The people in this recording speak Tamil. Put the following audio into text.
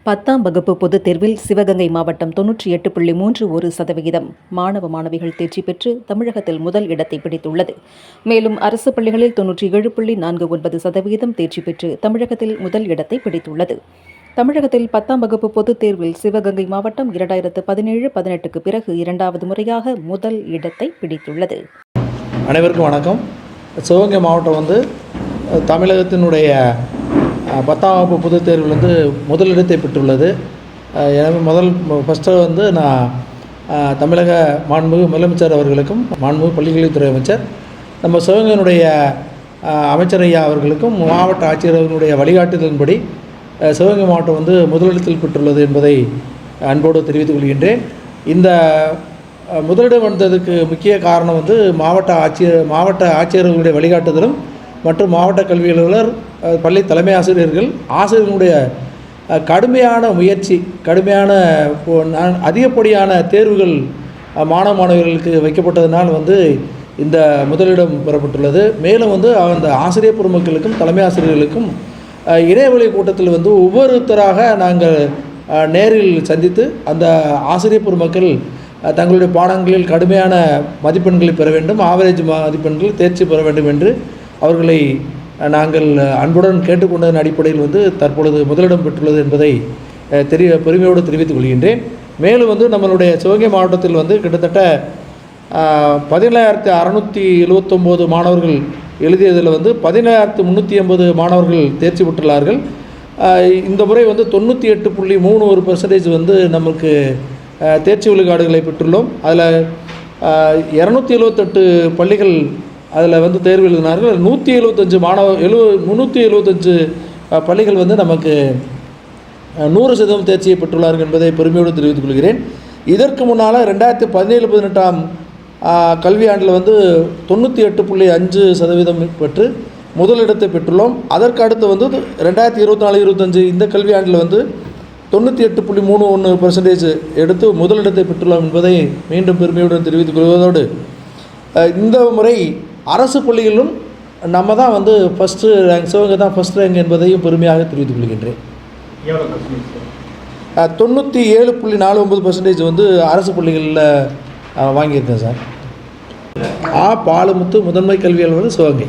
10ஆம் வகுப்பு பொதுத் தேர்வில் சிவகங்கை மாவட்டம் 98.31% மாணவ மாணவிகள் தேர்ச்சி பெற்று தமிழகத்தில் முதல் இடத்தை பிடித்துள்ளது. மேலும் அரசு பள்ளிகளில் 97.49% தேர்ச்சி பெற்று தமிழகத்தில் முதல் இடத்தை பிடித்துள்ளது. தமிழகத்தில் 10ஆம் வகுப்பு பொதுத் தேர்வில் சிவகங்கை மாவட்டம் 2017-18க்கு பிறகு இரண்டாவது முறையாக முதல் இடத்தை பிடித்துள்ளது. அனைவருக்கும் வணக்கம். சிவகங்கை மாவட்டம் தமிழகத்தினுடைய 10ஆம் வகுப்பு பொதுத் தேர்வில் முதலிடத்தை பெற்றுள்ளது. எனவே ஃபஸ்ட்டு நான் தமிழக மாண்புமிகு முதலமைச்சர் அவர்களுக்கும் மாண்புமிகு பள்ளிக்கல்வித்துறை அமைச்சர் நம்ம சிவகங்கையினுடைய அமைச்சர் ஐயா அவர்களுக்கும் மாவட்ட ஆட்சியர் அவர்களுடைய வழிகாட்டுதலின்படி சிவகங்கை மாவட்டம் முதலிடத்தில் பெற்றுள்ளது என்பதை அன்போடு தெரிவித்துக் கொள்கின்றேன். இந்த முதலிடம் வந்ததுக்கு முக்கிய காரணம் மாவட்ட ஆட்சியர்களுடைய வழிகாட்டுதலும் மற்றும் மாவட்ட கல்வி அலுவலர், பள்ளி தலைமை ஆசிரியர்கள், ஆசிரியர்களுடைய கடுமையான முயற்சி, அதிகப்படியான தேர்வுகள் மாணவ மாணவிகளுக்கு வைக்கப்பட்டதனால் இந்த முதலிடம் பெறப்பட்டுள்ளது. மேலும் அந்த ஆசிரியர் பெருமக்களுக்கும் தலைமை ஆசிரியர்களுக்கும் இணையவழி கூட்டத்தில் ஒவ்வொருத்தராக நாங்கள் நேரில் சந்தித்து அந்த ஆசிரியர் பெருமக்கள் தங்களுடைய பாடங்களில் கடுமையான மதிப்பெண்களை பெற வேண்டும், ஆவரேஜ் மதிப்பெண்கள் தேர்ச்சி பெற வேண்டும் என்று அவர்களை நாங்கள் அன்புடன் கேட்டுக்கொண்டதன் அடிப்படையில் தற்பொழுது முதலிடம் பெற்றுள்ளது என்பதை பெருமையோடு தெரிவித்துக் கொள்கின்றேன். மேலும் நம்மளுடைய சிவகங்கை மாவட்டத்தில் கிட்டத்தட்ட 17,679 மாணவர்கள் எழுதியதில் 17,380 மாணவர்கள் தேர்ச்சி பெற்றுள்ளார்கள். இந்த முறை 98.31% நமக்கு தேர்ச்சி விழுக்காடுகளை பெற்றுள்ளோம். அதில் 278 பள்ளிகள் அதில் தேர்வு எழுதினார்கள். 375 பள்ளிகள் நமக்கு 100% தேர்ச்சியை பெற்றுள்ளார்கள் என்பதை பெருமையோடு தெரிவித்துக் கொள்கிறேன். இதற்கு முன்னால் 2017-18ஆம் கல்வியாண்டில் 98.5% பெற்று முதலிடத்தை பெற்றுள்ளோம். அதற்கு அடுத்து 2024-25 இந்த கல்வியாண்டில் 98.31% எடுத்து முதலிடத்தை பெற்றுள்ளோம் என்பதை மீண்டும் பெருமையுடன் தெரிவித்துக் கொள்வதோடு, இந்த முறை அரசு பள்ளிகளிலும் நம்ம தான் ஃபஸ்ட்டு ரேங்க், சிவகங்கை தான் ஃபஸ்ட் ரேங்க் என்பதையும் பெருமையாக தெரிவித்துக் கொள்கின்றேன். 97.49% அரசு பள்ளிகளில் வாங்கியிருக்கேன் சார். பாலுமுத்து முதன்மை கல்வி அலுவலர் சிவகங்கை.